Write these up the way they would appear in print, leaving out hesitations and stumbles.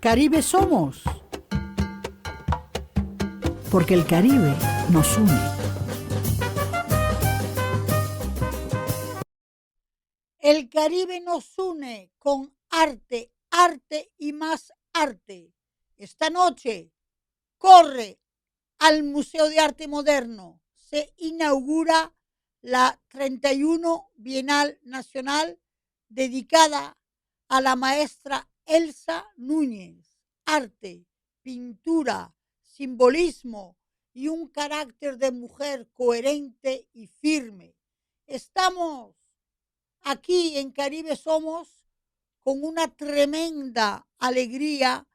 Caribe somos, porque el Caribe nos une. El Caribe nos une con arte, arte y más arte. Esta noche corre al Museo de Arte Moderno. Se inaugura la 31 Bienal Nacional dedicada a la maestra Elsa Núñez. Arte, pintura, simbolismo y un carácter de mujer coherente y firme. Estamos aquí en Caribe Somos con una tremenda alegría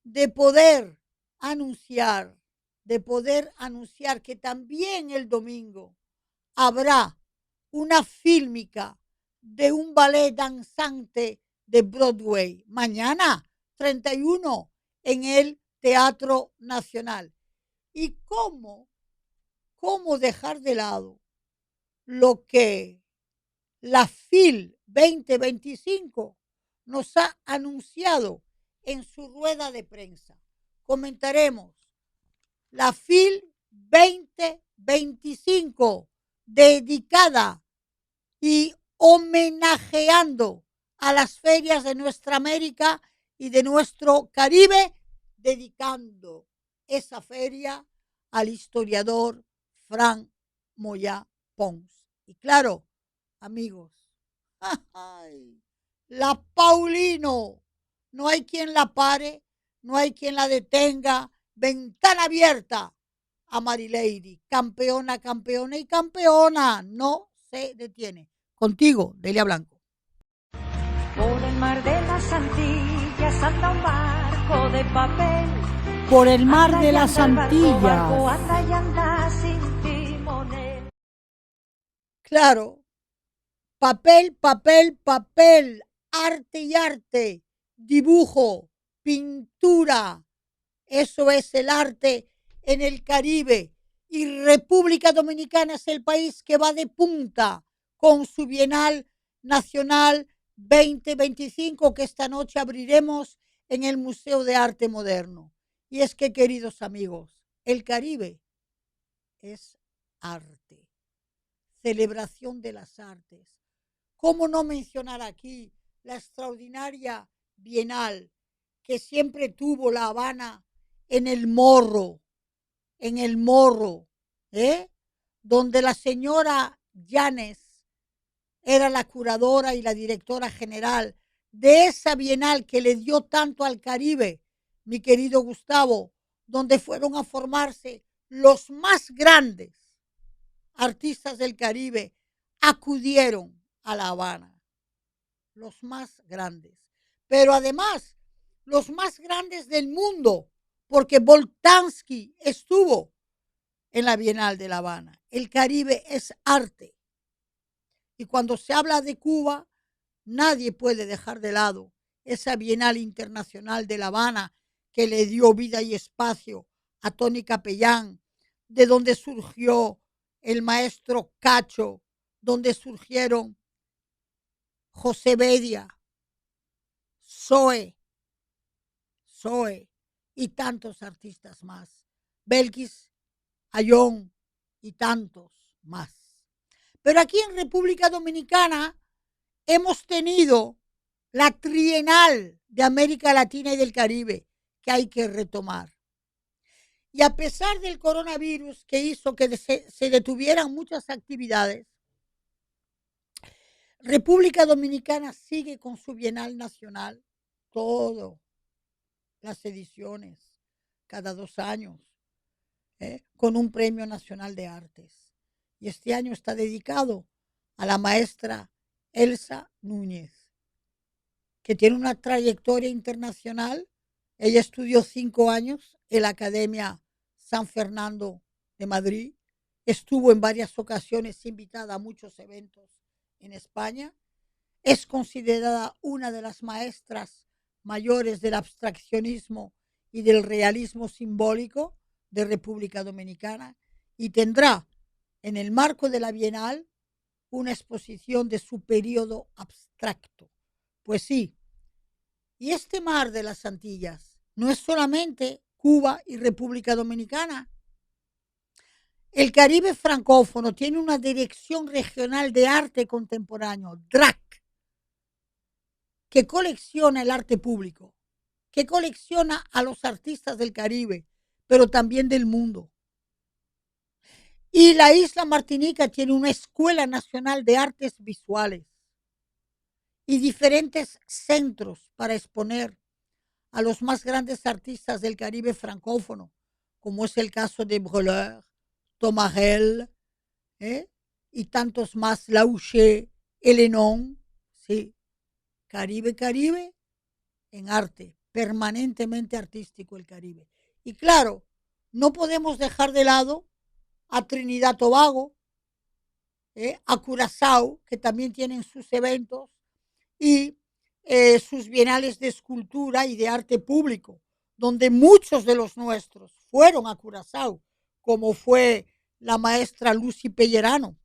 de poder anunciar que también el domingo habrá una fílmica de un ballet danzante de Broadway. Mañana, 31, en el Teatro Nacional. ¿Y cómo dejar de lado lo que la FIL 2025 nos ha anunciado en su rueda de prensa? Comentaremos la FIL 2025 dedicada y homenajeando a las ferias de nuestra América y de nuestro Caribe, dedicando esa feria al historiador Fran Moya Pons. Y claro, amigos, la Paulino, no hay quien la pare, no hay quien la detenga. Ventana abierta a Marilady, campeona, campeona y campeona, no se detiene. Contigo, Delia Blanco. Por el mar de las Antillas anda un barco de papel. Por el mar de las Antillas. Anda y anda sin timonel. Claro, papel, papel, papel, arte y arte, dibujo, pintura. Eso es el arte en el Caribe. Y República Dominicana es el país que va de punta con su Bienal Nacional 2025 que esta noche abriremos en el Museo de Arte Moderno. Y es que, queridos amigos, el Caribe es arte, celebración de las artes. ¿Cómo no mencionar aquí la extraordinaria Bienal que siempre tuvo La Habana en el Morro, donde la señora Llanes era la curadora y la directora general de esa Bienal que le dio tanto al Caribe, mi querido Gustavo, donde fueron a formarse los más grandes artistas del Caribe, acudieron a La Habana, los más grandes, pero además los más grandes del mundo, porque Boltanski estuvo en la Bienal de La Habana. El Caribe es arte. Y cuando se habla de Cuba, nadie puede dejar de lado esa Bienal Internacional de La Habana que le dio vida y espacio a Tony Capellán, de donde surgió el maestro Cacho, donde surgieron José Bedia, Zoe y tantos artistas más, Belkis Ayón y tantos más. Pero aquí en República Dominicana hemos tenido la Trienal de América Latina y del Caribe, que hay que retomar. Y a pesar del coronavirus que hizo que se detuvieran muchas actividades, República Dominicana sigue con su Bienal Nacional, todas las ediciones, cada 2 años, con un Premio Nacional de Artes. Y este año está dedicado a la maestra Elsa Núñez, que tiene una trayectoria internacional. Ella estudió 5 años en la Academia San Fernando de Madrid, estuvo en varias ocasiones invitada a muchos eventos en España, es considerada una de las maestras mayores del abstraccionismo y del realismo simbólico de República Dominicana y tendrá en el marco de la Bienal una exposición de su periodo abstracto. Pues sí, y este mar de las Antillas no es solamente Cuba y República Dominicana. El Caribe francófono tiene una Dirección Regional de Arte Contemporáneo, DRAC, que colecciona el arte público, que colecciona a los artistas del Caribe, pero también del mundo. Y la isla Martinica tiene una Escuela Nacional de Artes Visuales y diferentes centros para exponer a los más grandes artistas del Caribe francófono, como es el caso de Breleur, Tomarel, y tantos más, Lauché, Elenon, sí, Caribe, en arte, permanentemente artístico el Caribe. Y claro, no podemos dejar de lado a Trinidad Tobago, a Curazao, que también tienen sus eventos y sus bienales de escultura y de arte público, donde muchos de los nuestros fueron a Curazao, como fue la maestra Lucy Pellerano.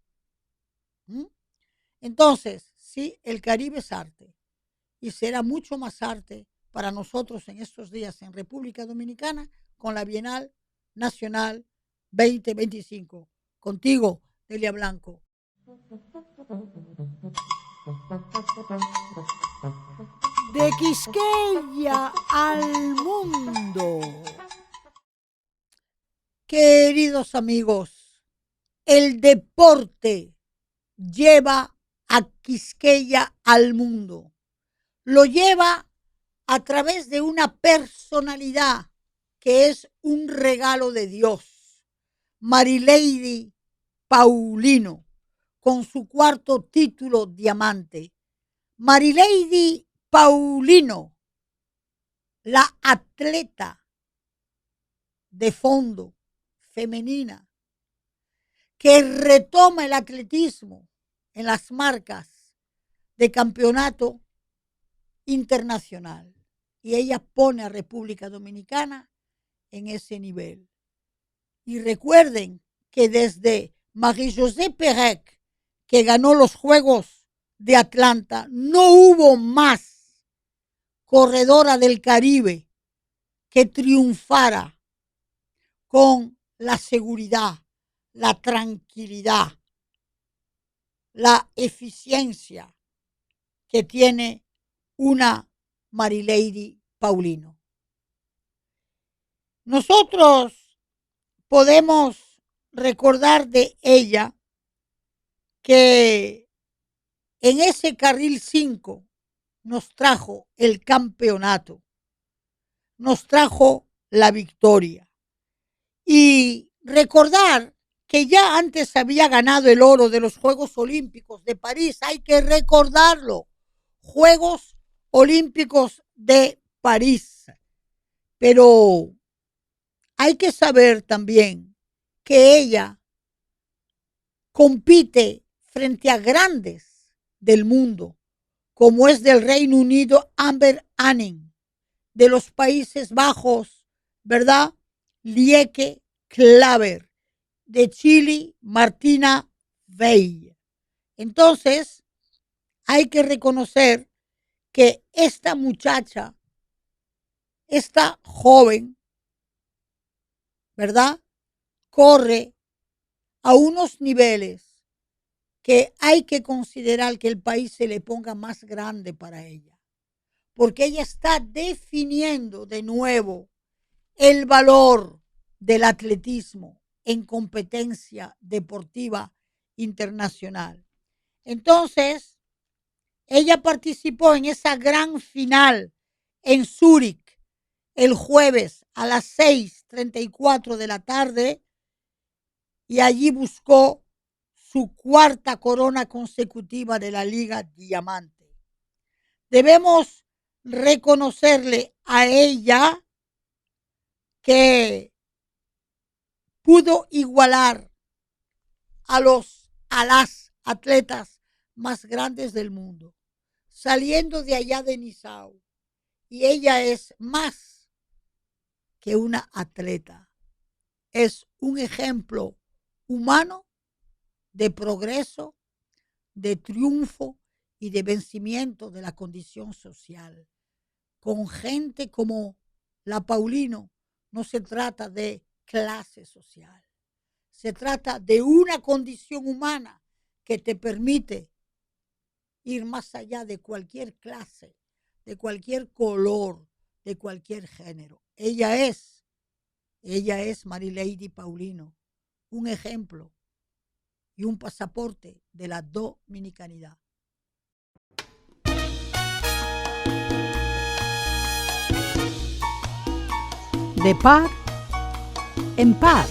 Entonces, sí, el Caribe es arte y será mucho más arte para nosotros en estos días en República Dominicana con la Bienal Nacional 2025. Contigo, Delia Blanco. De Quisqueya al mundo. Queridos amigos, el deporte lleva a Quisqueya al mundo. Lo lleva a través de una personalidad que es un regalo de Dios. Marilady Paulino, con su cuarto título diamante. Marilady Paulino, la atleta de fondo femenina que retoma el atletismo en las marcas de campeonato internacional. Y ella pone a República Dominicana en ese nivel. Y recuerden que desde Marie-Josée Pérec, que ganó los Juegos de Atlanta, no hubo más corredora del Caribe que triunfara con la seguridad, la tranquilidad, la eficiencia que tiene una Marilady Paulino. Nosotros podemos recordar de ella que en ese carril 5 nos trajo el campeonato, nos trajo la victoria. Y recordar que ya antes había ganado el oro de los Juegos Olímpicos de París, hay que recordarlo, Juegos Olímpicos de París. Pero hay que saber también que ella compite frente a grandes del mundo, como es del Reino Unido Amber Anning, de los Países Bajos, ¿verdad? Lieke Klaver, de Chile Martina Vey. Entonces, hay que reconocer que esta muchacha, esta joven, ¿verdad? Corre a unos niveles que hay que considerar que el país se le ponga más grande para ella, porque ella está definiendo de nuevo el valor del atletismo en competencia deportiva internacional. Entonces, ella participó en esa gran final en Zúrich el jueves a las 6:34 de la tarde y allí buscó su cuarta corona consecutiva de la Liga Diamante. Debemos reconocerle a ella que pudo igualar a las atletas más grandes del mundo, saliendo de allá de Nizao. Y ella es más que una atleta, es un ejemplo humano de progreso, de triunfo y de vencimiento de la condición social, con gente como La Paulino no se trata de clase social, se trata de una condición humana que te permite ir más allá de cualquier clase, de cualquier color, de cualquier género. Ella es Marilady Paulino, un ejemplo y un pasaporte de la dominicanidad. De par en par.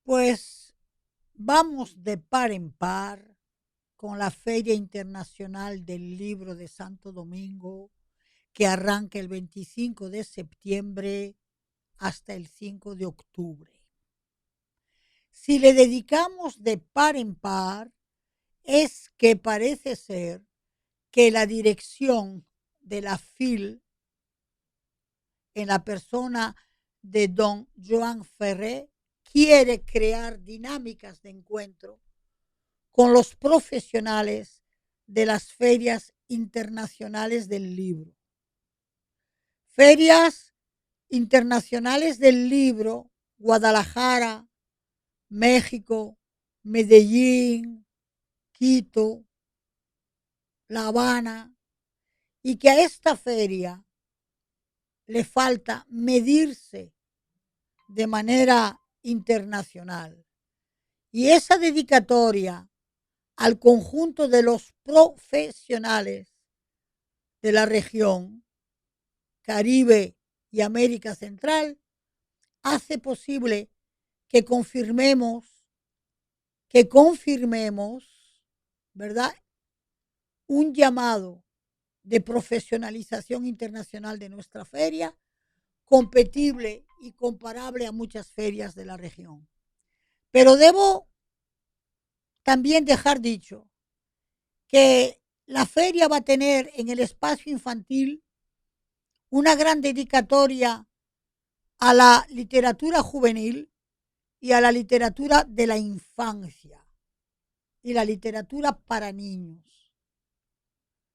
Pues vamos de par en par con la Feria Internacional del Libro de Santo Domingo, que arranca el 25 de septiembre hasta el 5 de octubre. Si le dedicamos de par en par, es que parece ser que la dirección de la FIL, en la persona de don Joan Ferré, quiere crear dinámicas de encuentro con los profesionales de las ferias internacionales del libro. Ferias internacionales del libro, Guadalajara, México, Medellín, Quito, La Habana, y que a esta feria le falta medirse de manera internacional. Y esa dedicatoria al conjunto de los profesionales de la región, Caribe y América Central, hace posible que confirmemos, ¿verdad?, un llamado de profesionalización internacional de nuestra feria, competible y comparable a muchas ferias de la región. Pero debo también dejar dicho que la feria va a tener en el espacio infantil una gran dedicatoria a la literatura juvenil y a la literatura de la infancia y la literatura para niños.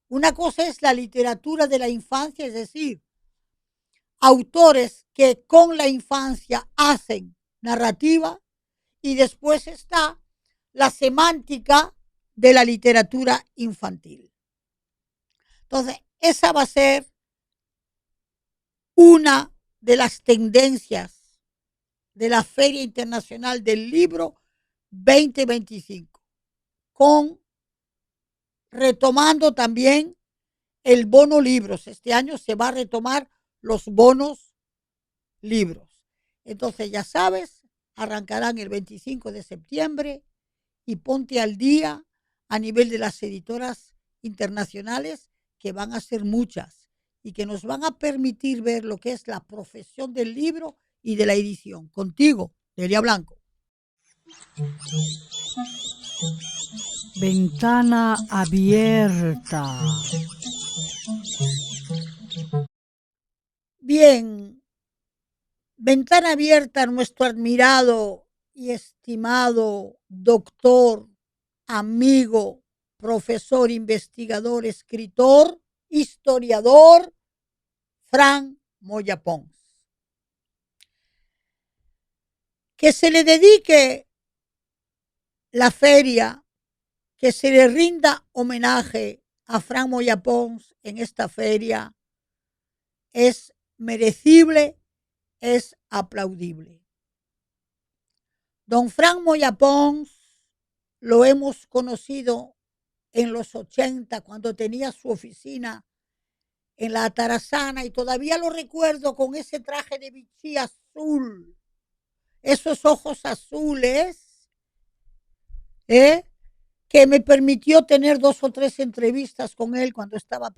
Una cosa es la literatura de la infancia, es decir, autores que con la infancia hacen narrativa, y después está la semántica de la literatura infantil. Entonces, esa va a ser una de las tendencias de la Feria Internacional del Libro 2025, retomando también el bono libros. Este año se va a retomar los bonos libros. Entonces, ya sabes, arrancarán el 25 de septiembre y ponte al día a nivel de las editoras internacionales, que van a ser muchas y que nos van a permitir ver lo que es la profesión del libro y de la edición. Contigo, Delia Blanco. Ventana abierta. Bien, ventana abierta a nuestro admirado y estimado doctor, amigo, profesor, investigador, escritor, historiador, Fran Moya Pons. Que se le dedique la feria, que se le rinda homenaje a Fran Moya Pons en esta feria, es merecible, es aplaudible. Don Fran Moya Pons lo hemos conocido en los 80, cuando tenía su oficina en la Atarazana, y todavía lo recuerdo con ese traje de bichí azul, esos ojos azules, que me permitió tener 2 o 3 entrevistas con él cuando estaba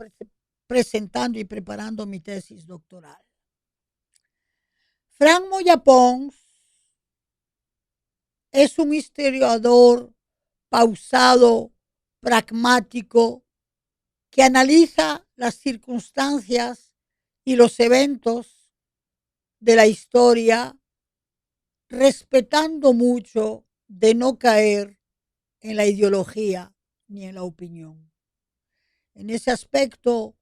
presentando y preparando mi tesis doctoral. Fran Moya Pons es un historiador pausado, pragmático, que analiza las circunstancias y los eventos de la historia, respetando mucho de no caer en la ideología ni en la opinión. En ese aspecto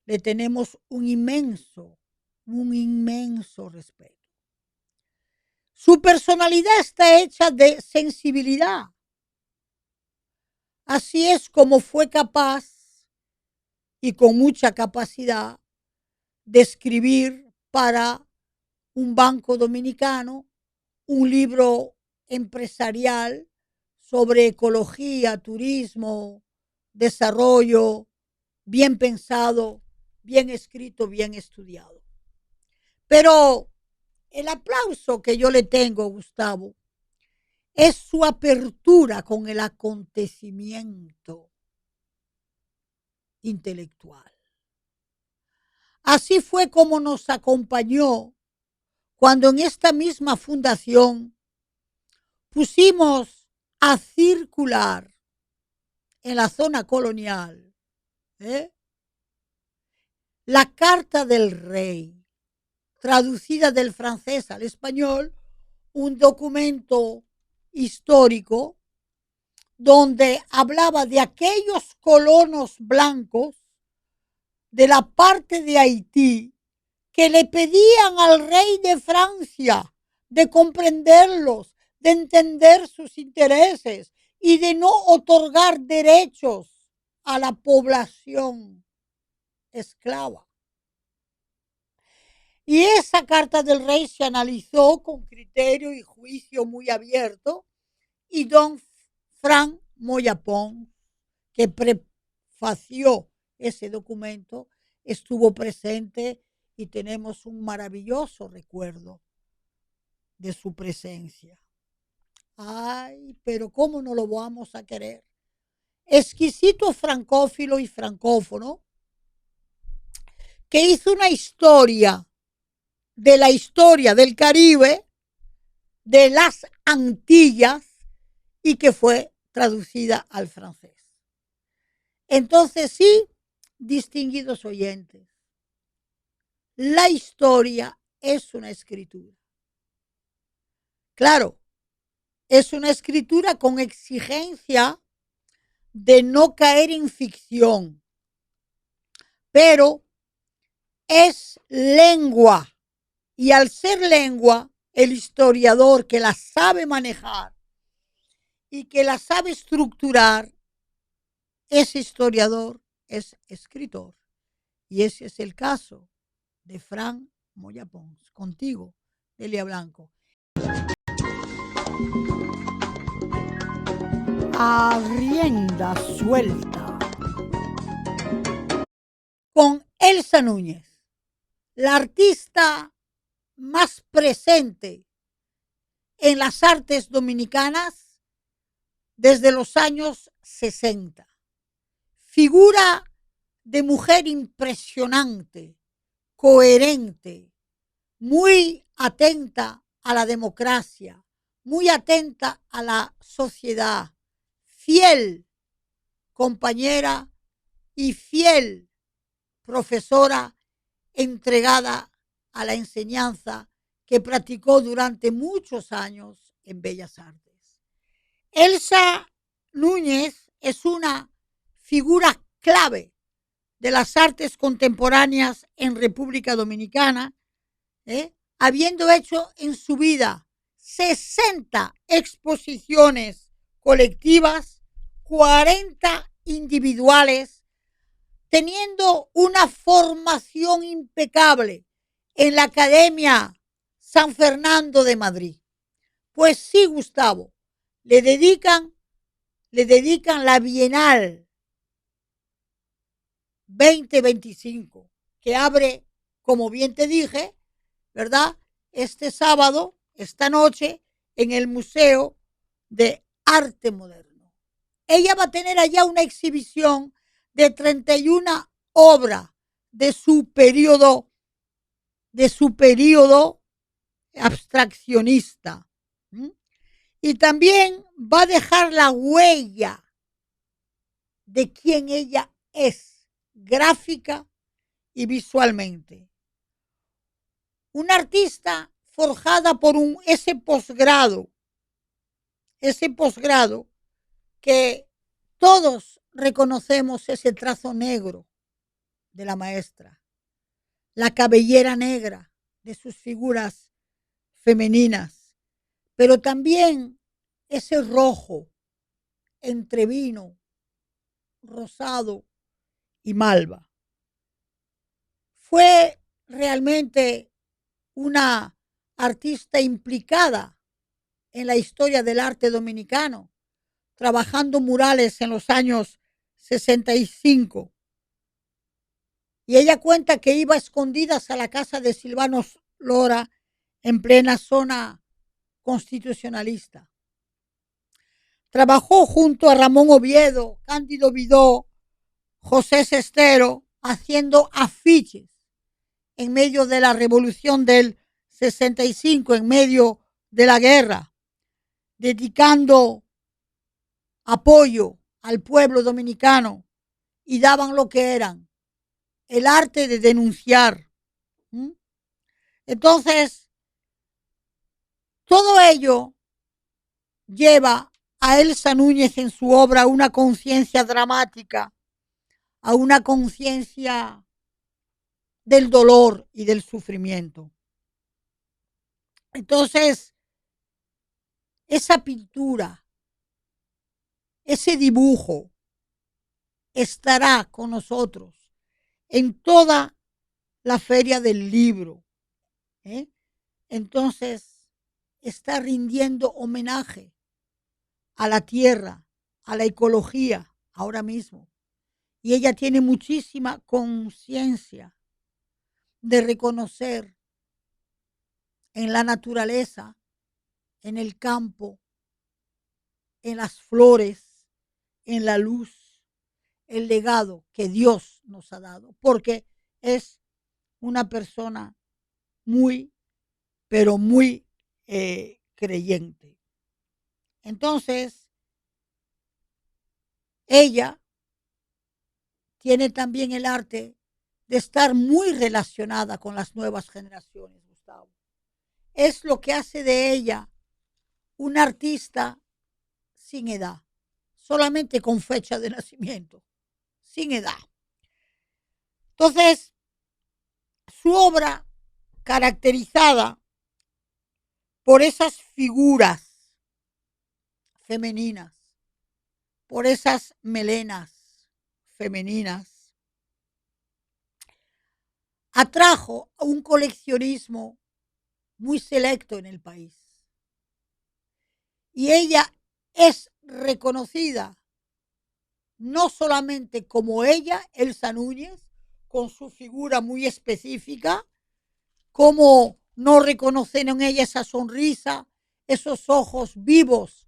le tenemos un inmenso respeto. Su personalidad está hecha de sensibilidad. Así es como fue capaz y con mucha capacidad de escribir para un banco dominicano un libro empresarial sobre ecología, turismo, desarrollo, bien pensado, bien escrito, bien estudiado. Pero el aplauso que yo le tengo, Gustavo, es su apertura con el acontecimiento intelectual. Así fue como nos acompañó cuando en esta misma fundación pusimos a circular en la zona colonial la Carta del Rey, traducida del francés al español, un documento histórico donde hablaba de aquellos colonos blancos de la parte de Haití que le pedían al rey de Francia de comprenderlos, de entender sus intereses y de no otorgar derechos a la población esclava. Y esa carta del rey se analizó con criterio y juicio muy abierto y don Frank Moya Pons, que prefació ese documento, estuvo presente y tenemos un maravilloso recuerdo de su presencia. Ay, pero ¿cómo no lo vamos a querer? Exquisito francófilo y francófono que hizo una historia de la historia del Caribe, de las Antillas, y que fue traducida al francés. Entonces sí, distinguidos oyentes, la historia es una escritura. Claro, es una escritura con exigencia de no caer en ficción, pero es lengua. Y al ser lengua, el historiador que la sabe manejar y que la sabe estructurar, ese historiador es escritor. Y ese es el caso de Frank Moya Pons. Contigo, Delia Blanco. A rienda suelta. Con Elsa Núñez, la artista más presente en las artes dominicanas desde los años 60. Figura de mujer impresionante, coherente, muy atenta a la democracia, muy atenta a la sociedad, fiel compañera y fiel profesora entregada a la enseñanza que practicó durante muchos años en Bellas Artes. Elsa Núñez es una figura clave de las artes contemporáneas en República Dominicana, habiendo hecho en su vida 60 exposiciones colectivas, 40 individuales, teniendo una formación impecable en la Academia San Fernando de Madrid. Pues sí, Gustavo, le dedican la Bienal 2025, que abre, como bien te dije, ¿verdad? Este sábado, esta noche, en el Museo de Arte Moderno. Ella va a tener allá una exhibición de 31 obras de su periodo abstraccionista. Y también va a dejar la huella de quién ella es, gráfica y visualmente. Una artista forjada por ese posgrado que todos reconocemos ese trazo negro de la maestra, la cabellera negra de sus figuras femeninas, pero también ese rojo entre vino, rosado y malva. Fue realmente una artista implicada en la historia del arte dominicano, trabajando murales en los años 65. Y ella cuenta que iba a escondidas a la casa de Silvano Lora en plena zona constitucionalista. Trabajó junto a Ramón Oviedo, Cándido Vidó, José Sestero, haciendo afiches en medio de la revolución del 65, en medio de la guerra, dedicando apoyo al pueblo dominicano, y daban lo que eran, el arte de denunciar. Entonces, todo ello lleva a Elsa Núñez en su obra a una conciencia dramática, a una conciencia del dolor y del sufrimiento. Entonces, esa pintura, ese dibujo estará con nosotros en toda la feria del libro. Entonces, está rindiendo homenaje a la tierra, a la ecología ahora mismo. Y ella tiene muchísima conciencia de reconocer en la naturaleza, en el campo, en las flores, en la luz, el legado que Dios nos ha dado, porque es una persona muy, pero muy creyente. Entonces, ella tiene también el arte de estar muy relacionada con las nuevas generaciones, Gustavo. Es lo que hace de ella una artista sin edad, solamente con fecha de nacimiento, sin edad. Entonces, su obra caracterizada por esas figuras femeninas, por esas melenas femeninas, atrajo a un coleccionismo muy selecto en el país. Y ella es reconocida no solamente como ella, Elsa Núñez, con su figura muy específica, como no reconocen en ella esa sonrisa, esos ojos vivos,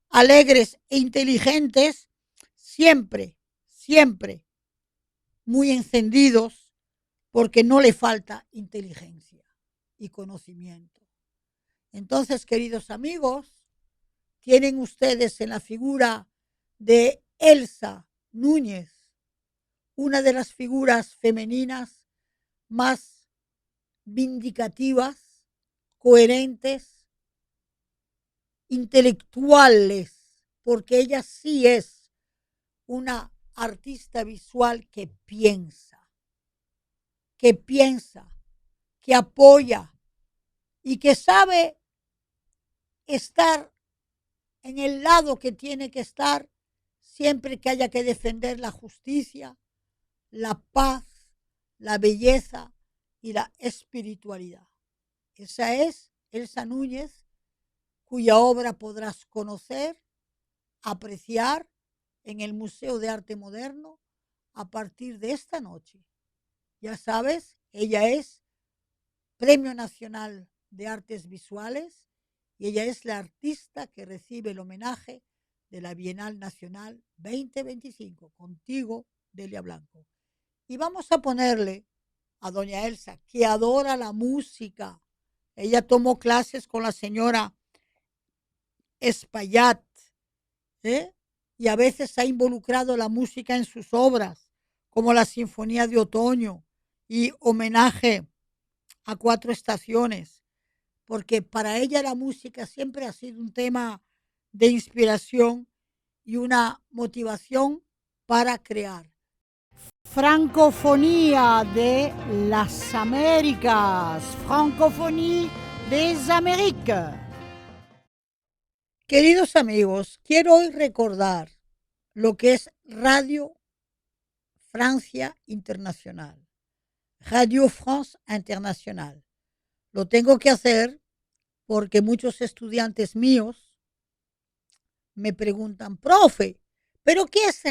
alegres e inteligentes, siempre, siempre muy encendidos, porque no le falta inteligencia y conocimiento. Entonces, queridos amigos, tienen ustedes en la figura de Elsa Núñez una de las figuras femeninas más vindicativas, coherentes, intelectuales, porque ella sí es una artista visual que piensa, que apoya y que sabe estar en el lado que tiene que estar siempre que haya que defender la justicia, la paz, la belleza y la espiritualidad. Esa es Elsa Núñez, cuya obra podrás conocer, apreciar en el Museo de Arte Moderno a partir de esta noche. Ya sabes, ella es Premio Nacional de Artes Visuales y ella es la artista que recibe el homenaje de la Bienal Nacional 2025. Contigo, Delia Blanco. Y vamos a ponerle a doña Elsa, que adora la música. Ella tomó clases con la señora Espaillat, y a veces ha involucrado la música en sus obras, como la Sinfonía de Otoño y Homenaje a 4 estaciones, porque para ella la música siempre ha sido un tema de inspiración y una motivación para crear. Francofonía de las Américas. Francophonie des Amériques. Queridos amigos, quiero hoy recordar lo que es Radio Francia Internacional. Radio France International. Lo tengo que hacer porque muchos estudiantes míos me preguntan, profe, ¿pero qué es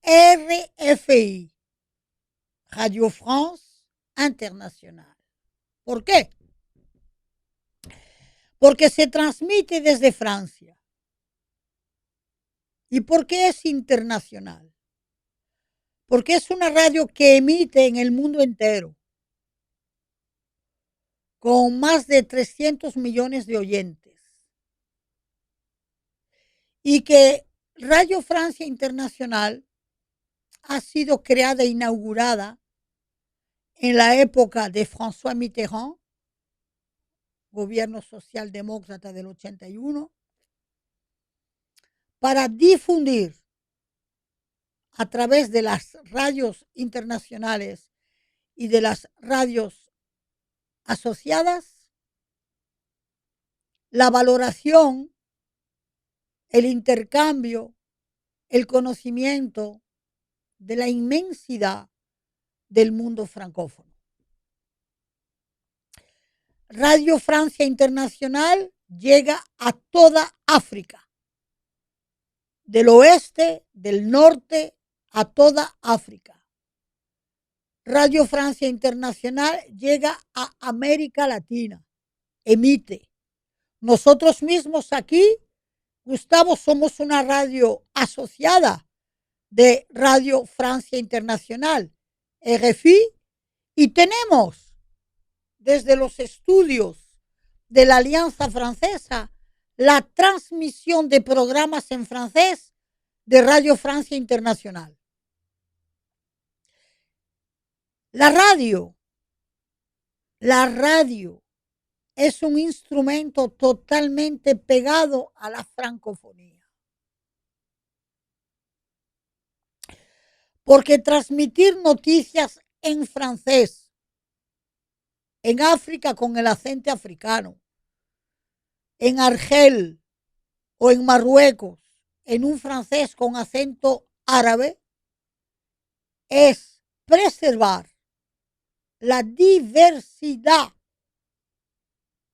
RFI? Radio France International. ¿Por qué? Porque se transmite desde Francia. ¿Y por qué es internacional? Porque es una radio que emite en el mundo entero, con más de 300 millones de oyentes. Y que Radio Francia Internacional ha sido creada e inaugurada en la época de François Mitterrand, gobierno socialdemócrata del 81, para difundir a través de las radios internacionales y de las radios asociadas la valoración, el intercambio, el conocimiento de la inmensidad del mundo francófono. Radio Francia Internacional llega a toda África, del oeste, del norte, a toda África. Radio Francia Internacional llega a América Latina, emite. Nosotros mismos aquí, Gustavo, somos una radio asociada de Radio Francia Internacional, RFI, y tenemos desde los estudios de la Alianza Francesa la transmisión de programas en francés de Radio Francia Internacional. La radio es un instrumento totalmente pegado a la francofonía. Porque transmitir noticias en francés, en África con el acento africano, en Argel o en Marruecos, en un francés con acento árabe, es preservar la diversidad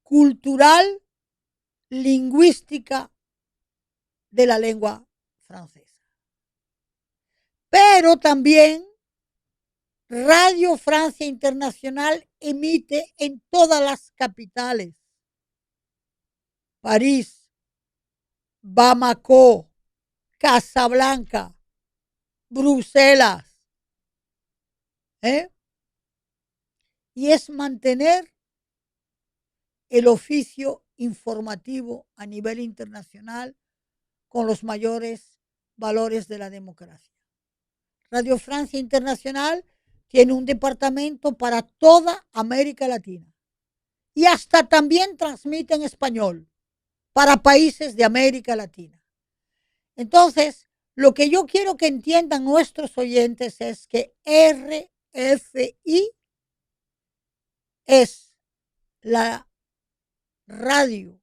cultural, lingüística de la lengua francesa. Pero también Radio Francia Internacional emite en todas las capitales. París, Bamako, Casablanca, Bruselas. Y es mantener el oficio informativo a nivel internacional con los mayores valores de la democracia. Radio Francia Internacional tiene un departamento para toda América Latina y hasta también transmite en español para países de América Latina. Entonces, lo que yo quiero que entiendan nuestros oyentes es que RFI es la radio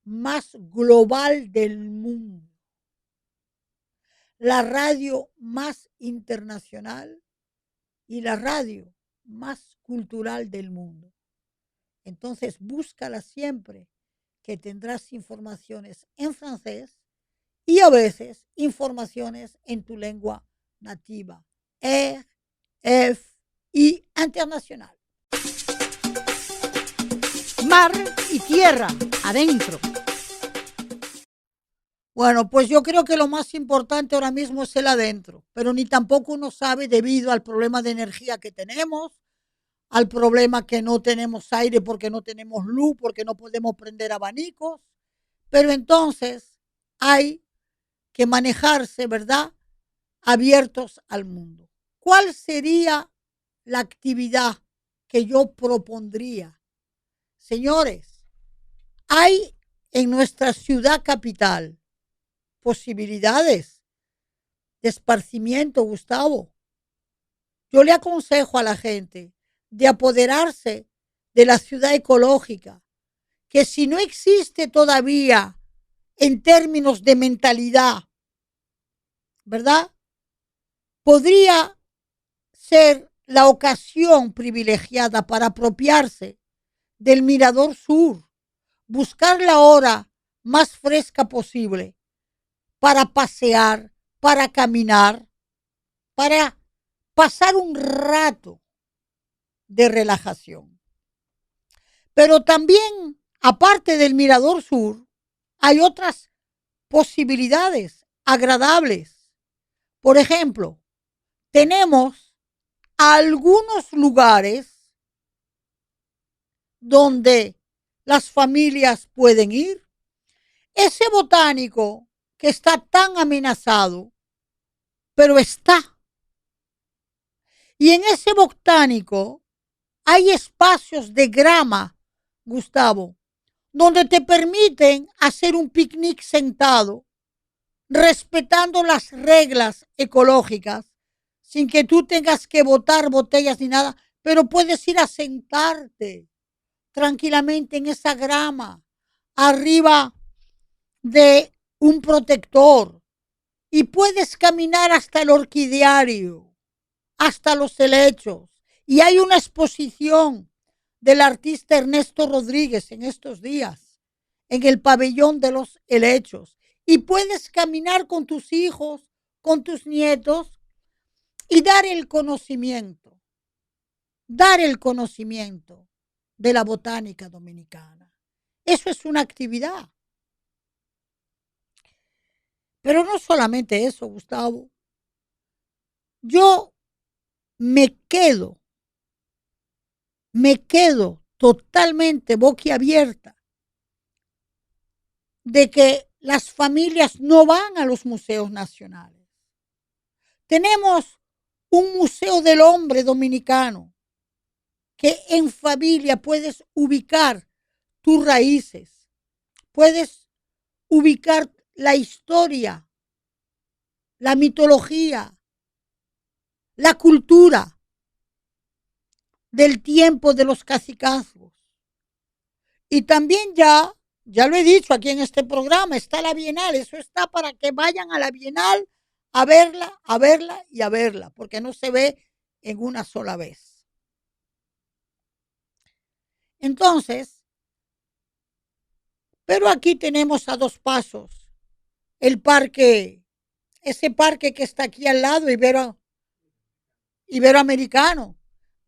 más global del mundo, la radio más internacional y la radio más cultural del mundo. Entonces, búscala siempre, que tendrás informaciones en francés y a veces informaciones en tu lengua nativa. RFI Internacional. Mar y tierra, adentro. Bueno, pues yo creo que lo más importante ahora mismo es el adentro, pero ni tampoco uno sabe debido al problema de energía que tenemos, al problema que no tenemos aire porque no tenemos luz, porque no podemos prender abanicos, pero entonces hay que manejarse, ¿verdad?, abiertos al mundo. ¿Cuál sería la actividad que yo propondría? Señores, hay en nuestra ciudad capital posibilidades de esparcimiento, Gustavo. Yo le aconsejo a la gente de apoderarse de la ciudad ecológica, que si no existe todavía en términos de mentalidad, ¿verdad? Podría ser la ocasión privilegiada para apropiarse del Mirador Sur, buscar la hora más fresca posible para pasear, para caminar, para pasar un rato de relajación. Pero también, aparte del Mirador Sur, hay otras posibilidades agradables. Por ejemplo, tenemos algunos lugares donde las familias pueden ir. Ese botánico que está tan amenazado, pero está. Y en ese botánico hay espacios de grama, Gustavo, donde te permiten hacer un picnic sentado, respetando las reglas ecológicas, sin que tú tengas que botar botellas ni nada, pero puedes ir a sentarte tranquilamente en esa grama, arriba de un protector, y puedes caminar hasta el orquidiario, hasta los helechos. Y hay una exposición del artista Ernesto Rodríguez en estos días, en el pabellón de los helechos. Y puedes caminar con tus hijos, con tus nietos, y dar el conocimiento de la botánica dominicana. Eso es una actividad. Pero no solamente eso, Gustavo. Yo me quedo totalmente boquiabierta de que las familias no van a los museos nacionales. Tenemos un museo del hombre dominicano que en familia puedes ubicar tus raíces, puedes ubicar la historia, la mitología, la cultura del tiempo de los cacicazgos. Y también ya lo he dicho aquí en este programa, está la Bienal, eso está para que vayan a la Bienal a verla y a verla, porque no se ve en una sola vez. Entonces, pero aquí tenemos a 2 pasos el parque, ese parque que está aquí al lado, Iberoamericano,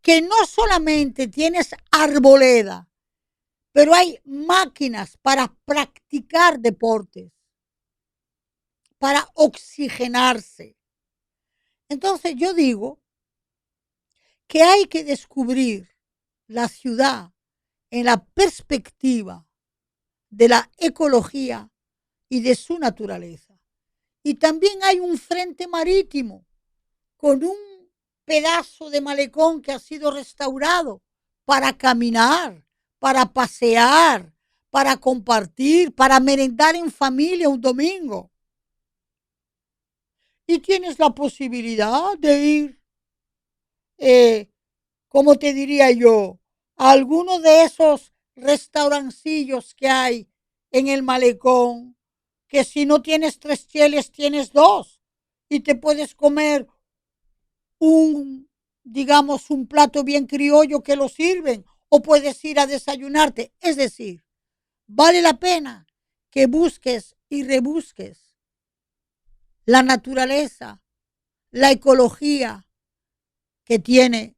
que no solamente tienes arboleda, pero hay máquinas para practicar deportes, para oxigenarse. Entonces yo digo que hay que descubrir la ciudad en la perspectiva de la ecología y de su naturaleza. Y también hay un frente marítimo con un pedazo de malecón que ha sido restaurado para caminar, para pasear, para compartir, para merendar en familia un domingo. Y tienes la posibilidad de ir, como te diría yo, a alguno de esos restaurancillos que hay en el malecón, que si no tienes 3 cheles, tienes 2, y te puedes comer digamos, un plato bien criollo que lo sirven, o puedes ir a desayunarte. Es decir, vale la pena que busques y rebusques la naturaleza, la ecología que tiene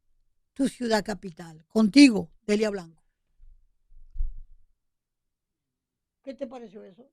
tu ciudad capital. Contigo, Delia Blanco. ¿Qué te pareció eso?